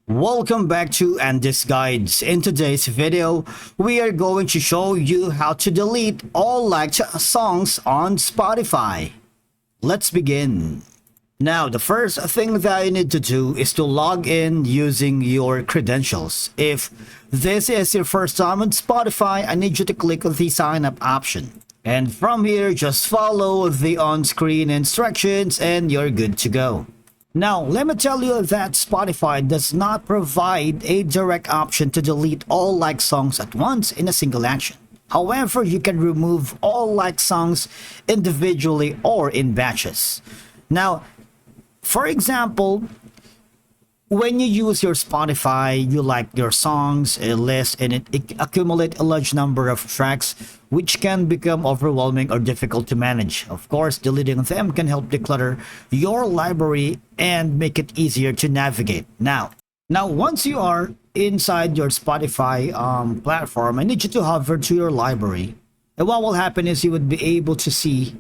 Welcome back to Andy's Guides. In today's video, we are going to show you how to delete all liked songs on Spotify. Let's begin. Now, the first thing that you need to do is to log in using your credentials. If this is your first time on Spotify, I need you to click the sign up option. And from here, just follow the on-screen instructions and you're good to go. Now, let me tell you that Spotify does not provide a direct option to delete all liked songs at once in a single action. However, you can remove all liked songs individually or in batches. Now, for example, when you use your Spotify, you like your songs, a list, and it accumulate a large number of tracks, which can become overwhelming or difficult to manage. Of course, deleting them can help declutter your library and make it easier to navigate. Now, once you are inside your Spotify platform, I need you to hover to your library. And what will happen is you would be able to see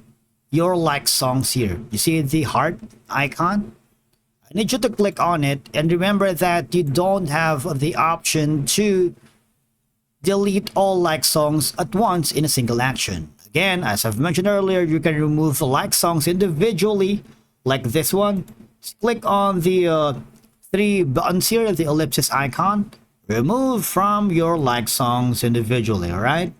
your liked songs here. You see the heart icon? I need you to click on it, and remember that you don't have the option to delete all liked songs at once in a single action. Again, as I've mentioned earlier, you can remove the liked songs individually, like this one. Just click on the three buttons here, the ellipsis icon. Remove from your liked songs individually, alright?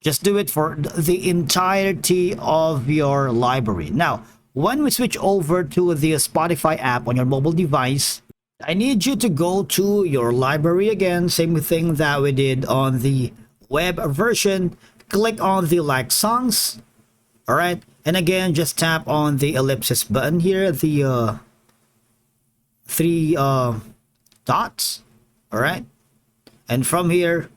Just do it for the entirety of your library. Now, when we switch over to the Spotify app on your mobile device, I need you to go to your library again, same thing that we did on the web version. Click on the like songs, all right, and again just tap on the ellipsis button here, the three dots, all right, and from here,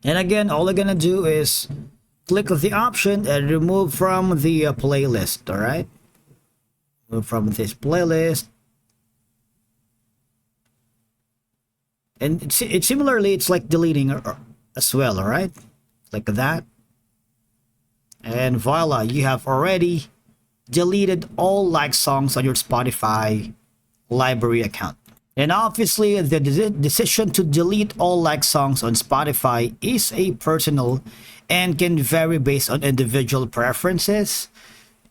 and again all I'm gonna do is click the option and remove from the playlist, all right? Move from this playlist. And similarly, it's like deleting as well, all right? Like that. And voila, you have already deleted all liked songs on your Spotify library account. And obviously, the decision to delete all liked songs on Spotify is a personal and can vary based on individual preferences,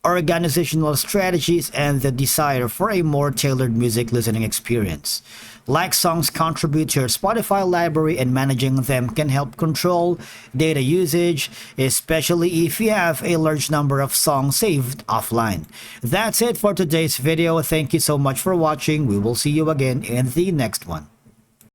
organizational strategies, and the desire for a more tailored music listening experience. Like songs contribute to your Spotify library, and managing them can help control data usage, especially if you have a large number of songs saved offline. That's it for today's video. Thank you so much for watching. We will see you again in the next one.